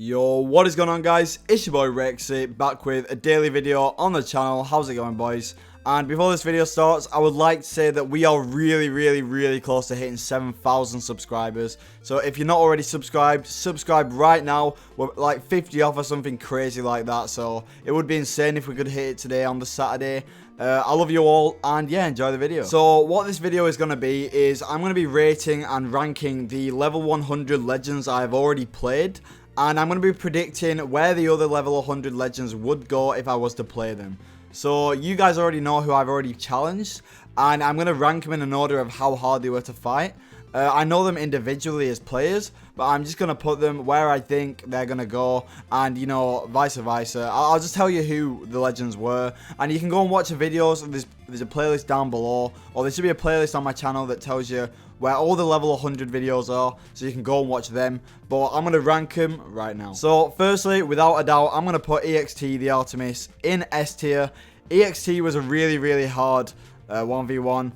Yo, what is going on, guys? It's your boy Rexehh, back with a daily video on the channel. How's it going, boys? And before this video starts, I would like to say that we are really close to hitting 7,000 subscribers. So if you're not already subscribed, subscribe right now. We're like 50 off or something crazy like that. So it would be insane if we could hit it today on the Saturday. I love you all, and yeah, enjoy the video. So what this video is going to be is I'm going to be rating and ranking the level 100 legends I've already played. And I'm going to be predicting where the other level 100 legends would go if I was to play them. So you guys already know who I've already challenged, and I'm going to rank them in an order of how hard they were to fight. I know them individually as players, but I'm just going to put them where I think they're going to go, and, you know, vice versa. I'll just tell you who the legends were, and you can go and watch the videos. There's a playlist down below, or there should be a playlist on my channel that tells you where all the level 100 videos are, so you can go and watch them. But I'm going to rank them right now. So, firstly, without a doubt, I'm going to put EXT, the Artemis, in S tier. EXT was a really hard 1v1.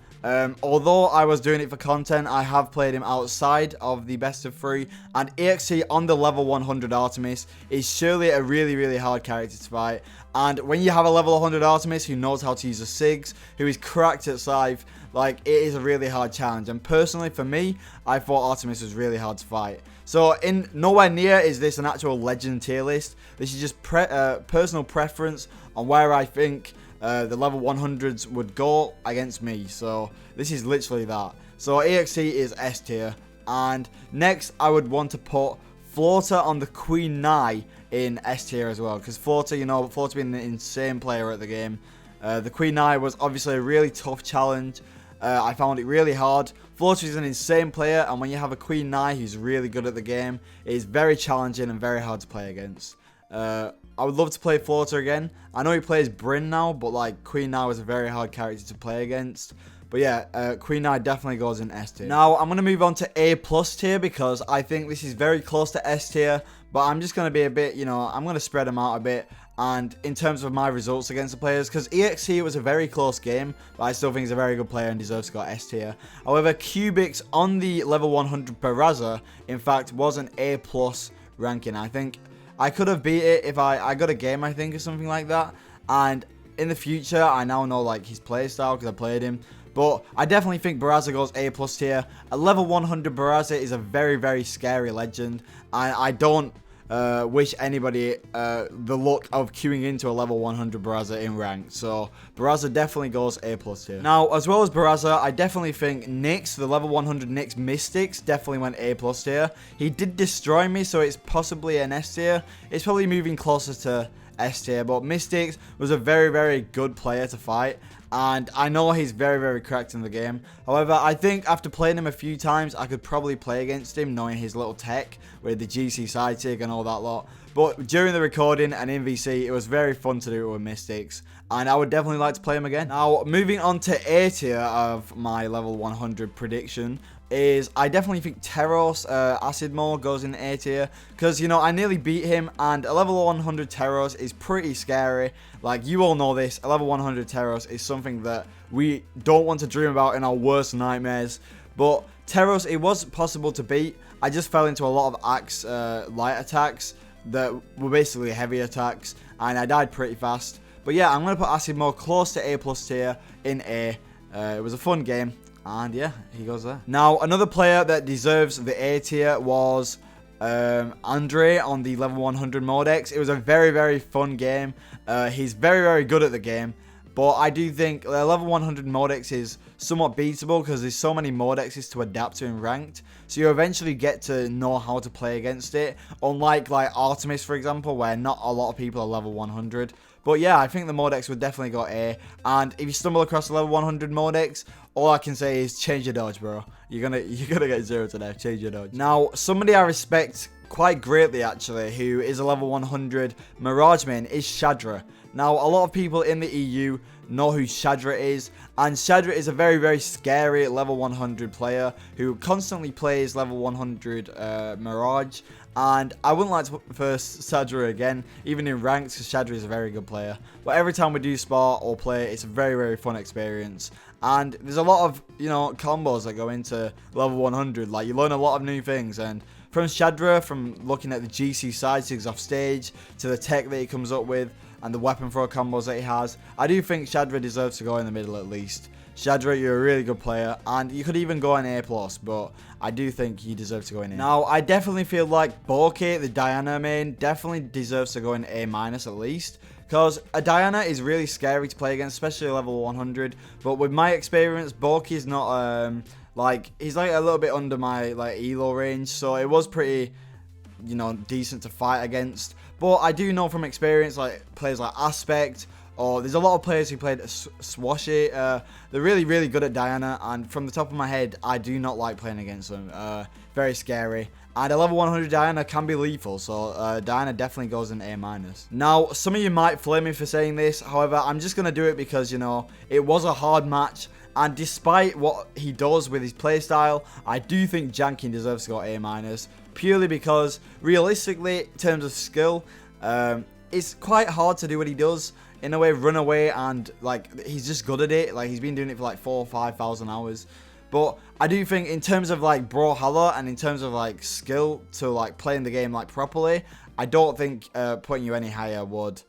Although I was doing it for content, I have played him outside of the best of 3, and EXT on the level 100 Artemis is surely a really hard character to fight. And when you have a level 100 Artemis who knows how to use the SIGs, who is cracked at Scythe, like, it is a really hard challenge. And personally, for me, I thought Artemis was really hard to fight. So, in nowhere near is this an actual legend tier list. This is just personal preference on where I think the level 100s would go against me. So this is literally that. So EXT is S tier. And next I would want to put Floater on the Queen Nai in S tier as well. Because Floater, you know, Floater being an insane player at the game. The Queen Nai was obviously a really tough challenge. I found it really hard. Floater is an insane player, and when you have a Queen Nai who's really good at the game, it is very challenging and very hard to play against. I would love to play Floater again. I know he plays Bryn now, but like Queen Nai was a very hard character to play against. But yeah, Queen Nai definitely goes in S tier. Now, I'm going to move on to A+ tier because I think this is very close to S tier. But I'm just going to be a bit, you know, I'm going to spread them out a bit. And in terms of my results against the players, because EXT was a very close game, but I still think he's a very good player and deserves to go S tier. However, Cubics on the level 100 Barrasso, in fact, was an A+ ranking. I think I could have beat it if I got a game, I think, or something like that. And in the future, I now know like his playstyle because I played him. But I definitely think Barrasso goes A+ tier. A level 100 Barrasso is a very scary legend. And I don't wish anybody the luck of queuing into a level 100 Barrasso in rank. So Barrasso definitely goes A+ tier. Now, as well as Barrasso, I definitely think Nyx, the level 100 Nyx Mystics, definitely went A+ tier. He did destroy me, so it's possibly an S tier. It's probably moving closer to S tier, but Mystics was a very good player to fight. And I know he's very cracked in the game. However, I think after playing him a few times, I could probably play against him, knowing his little tech with the GC side tick and all that lot. But during the recording and in VC, it was very fun to do it with Mystics. And I would definitely like to play him again. Now, moving on to A tier of my level 100 prediction is I definitely think Teros Acid Mole goes in A tier, because, you know, I nearly beat him, and a level 100 Teros is pretty scary. Like, you all know this, a level 100 Teros is something that we don't want to dream about in our worst nightmares. But Teros, it was possible to beat. I just fell into a lot of axe light attacks that were basically heavy attacks, and I died pretty fast. But yeah, I'm going to put Acid Mole close to A+ tier in A. It was a fun game. And yeah, he goes there. Now, another player that deserves the A tier was Andre on the level 100 Modex. It was a very fun game. He's very good at the game. But I do think the level 100 Modex is somewhat beatable because there's so many Modexes to adapt to in ranked. So you eventually get to know how to play against it. Unlike like Artemis, for example, where not a lot of people are level 100. But yeah, I think the Modex would definitely go A. And if you stumble across the level 100 Modex, all I can say is change your dodge, bro. You're gonna get 0 today. Change your dodge. Now, somebody I respect quite greatly, actually, who is a level 100 Mirage main, is Shadra. Now, a lot of people in the EU know who Shadra is, and Shadra is a very scary level 100 player who constantly plays level 100 Mirage, and I wouldn't like to first Shadra again, even in ranks, because Shadra is a very good player. But every time we do spar or play, it's a very fun experience. And there's a lot of, you know, combos that go into level 100. Like, you learn a lot of new things, and from Shadra, from looking at the GC side SIGs off stage, to the tech that he comes up with, and the weapon throw combos that he has, I do think Shadra deserves to go in the middle at least. Shadra, you're a really good player, and you could even go in A+, but I do think he deserves to go in A. Now, I definitely feel like Borky, the Diana main, definitely deserves to go in A- at least, because a Diana is really scary to play against, especially level 100, but with my experience, Borky is not, like, he's like a little bit under my, like, elo range, so it was pretty, you know, decent to fight against. But I do know from experience, like, players like Aspect, or there's a lot of players who played Swashy. They're really, really good at Diana, and from the top of my head, I do not like playing against them. Very scary. And a level 100 Diana can be lethal, so Diana definitely goes in A-. Now, some of you might flame me for saying this, however, I'm just going to do it because, you know, it was a hard match, and despite what he does with his playstyle, I do think Jankin deserves to go A-, purely because, realistically, in terms of skill, it's quite hard to do what he does. In a way, run away, and like he's just good at it. Like he's been doing it for like 4,000 or 5,000 hours. But I do think in terms of like Brawlhalla and in terms of like skill to like playing the game like properly, I don't think putting you any higher would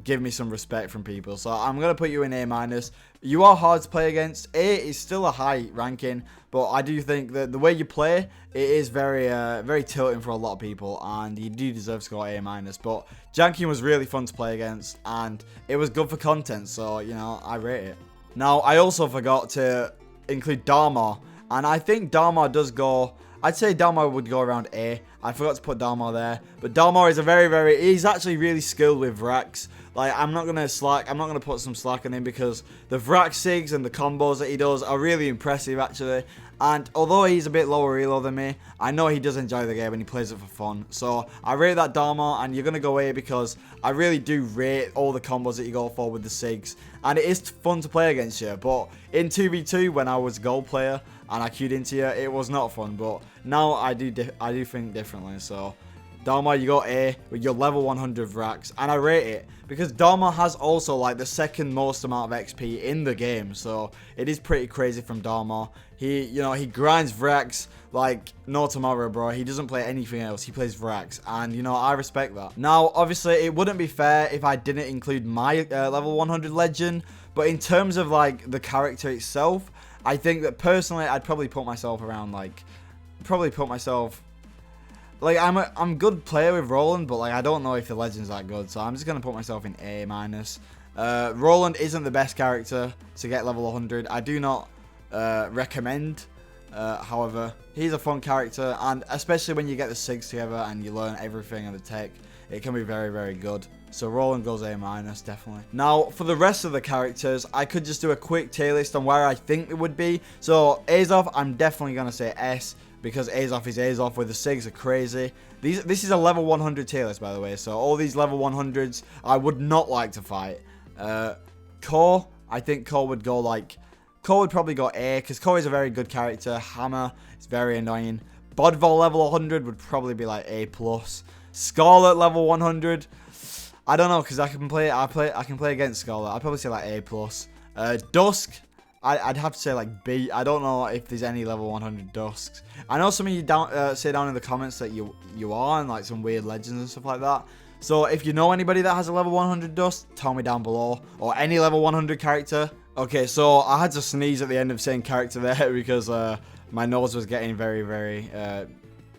give me some respect from people. So I'm gonna put you in A-. You are hard to play against. A is still a high ranking, but I do think that the way you play, it is very very tilting for a lot of people, and you do deserve to go A-. But Jankin was really fun to play against, and it was good for content, so, you know, I rate it. Now, I also forgot to include Dharma, and I think Dharma does go... I'd say Dharma would go around A. I forgot to put Dharma there. But Dharma is he's actually really skilled with Rexh. Like, I'm not going to put some slack on him because the Vrax SIGs and the combos that he does are really impressive, actually. And although he's a bit lower elo than me, I know he does enjoy the game and he plays it for fun. So I rate that Dharma, and you're going to go A because I really do rate all the combos that you go for with the SIGs. And it is fun to play against you. But in 2v2, when I was gold player and I queued into you, it was not fun. But now I do think differently. So Dharma, you got A with your level 100 Vrax, and I rate it because Dharma has also like the second most amount of XP in the game, so it is pretty crazy from Dharma. He grinds Vrax like no tomorrow, bro. He doesn't play anything else. He plays Vrax, and you know, I respect that. Now, obviously, it wouldn't be fair if I didn't include my level 100 legend, but in terms of like the character itself, I think that personally, I'd probably put myself around like, like, I'm a good player with Roland, but like I don't know if the legend's that good, so I'm just gonna put myself in A-. Roland isn't the best character to get level 100. I do not recommend. However, he's a fun character, and especially when you get the SIGs together and you learn everything and the tech, it can be very, very good. So Roland goes A-, definitely. Now, for the rest of the characters, I could just do a quick tier list on where I think it would be. So Azov, I'm definitely gonna say S, because Azov is Azov, where the SIGs are crazy. This is a level 100 tier list, by the way, so all these level 100s I would not like to fight. Core, I think Core would probably go A, because Core is a very good character. Hammer is very annoying. Bodval level 100 would probably be like A+. Scarlet level 100, I don't know, because I can play against Scarlet. I'd probably say like A+. Dusk, I'd have to say like B. I don't know if there's any level 100 Dusks. I know some of you say down in the comments that you are, and like some weird legends and stuff like that. So if you know anybody that has a level 100 Dusk, tell me down below. Or any level 100 character. Okay, so I had to sneeze at the end of saying character there because my nose was getting very, very,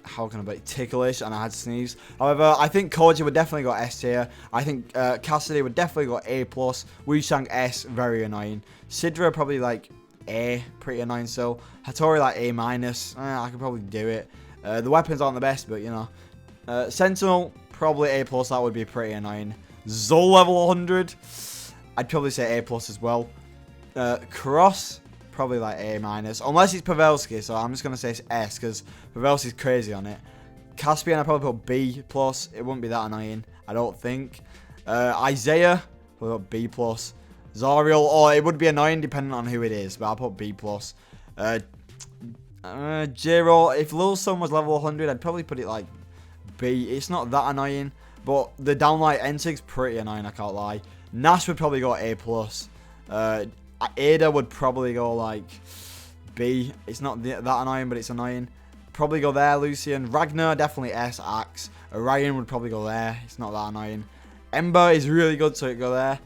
how can I be, ticklish, and I had to sneeze. However, I think Koji would definitely go S tier. I think Cassidy would definitely go A+. Wushang S, very annoying. Sidra probably like A, pretty annoying still. Hattori like A-. I could probably do it. The weapons aren't the best, but you know. Sentinel, probably A+, that would be pretty annoying. Zol level 100, I'd probably say A+ as well. Cross, probably like A-, unless it's Pavelski, so I'm just going to say it's S, because Pavelski's crazy on it. Caspian, I'd probably put B+, it wouldn't be that annoying, I don't think. Isaiah, probably put B+. Zariel, it would be annoying depending on who it is, but I'll put B+. Jiro, if Lil Sun was level 100, I'd probably put it like B. It's not that annoying, but the downlight N6's pretty annoying, I can't lie. Nash would probably go A+. Ada would probably go like B. It's not that annoying, but it's annoying. probably go there, Lucian. Ragnar, definitely S, Axe. Orion would probably go there. It's not that annoying. Ember is really good, so it go there.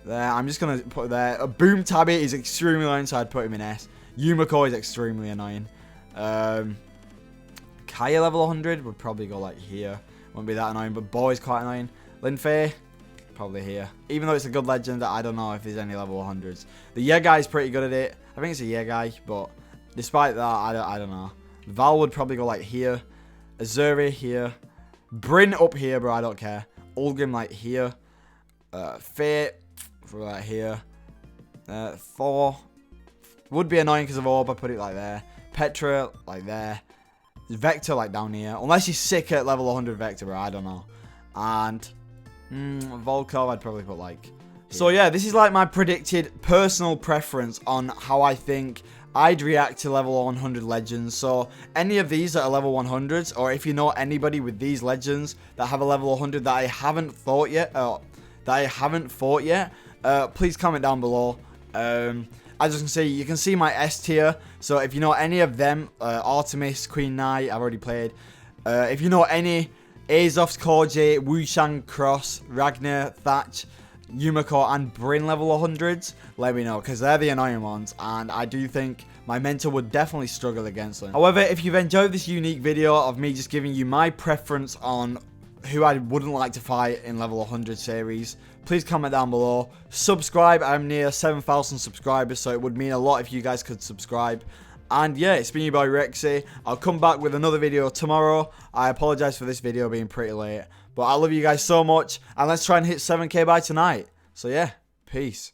There, I'm just going to put it there. Boom Tabby is extremely annoying, so I'd put him in S. Yumiko is extremely annoying. Kaya level 100 would probably go like here. Wouldn't be that annoying, but Bo is quite annoying. Linfei, probably here. Even though it's a good legend, I don't know if there's any level 100s. The Yegai is pretty good at it. I think it's a Yegai, but despite that, I don't know. Val would probably go like here. Azuri here. Bryn up here, bro, I don't care. Ulgrim like here. Fate, right here. Thor would be annoying because of Orb, I put it like there. Petra, like there. Vector, like down here. Unless you're sick at level 100 Vector, bro, I don't know. And Volkov, I'd probably put like here. So yeah, this is like my predicted personal preference on how I think I'd react to level 100 legends. So any of these that are level 100s, or if you know anybody with these legends that have a level 100 that I haven't fought yet, please comment down below. As you can see my S tier. So if you know any of them, Artemis, Queen Knight, I've already played. If you know any Azov's Koji, Wushang Cross, Ragnar, Thatch, Yumiko, and Bryn level 100s, let me know, because they're the annoying ones, and I do think my mentor would definitely struggle against them. However, if you've enjoyed this unique video of me just giving you my preference on who I wouldn't like to fight in level 100 series, please comment down below. Subscribe, I'm near 7,000 subscribers, so it would mean a lot if you guys could subscribe. And yeah, it's been your boy Rexehh. I'll come back with another video tomorrow. I apologize for this video being pretty late, but I love you guys so much, and let's try and hit 7K by tonight. So yeah, peace.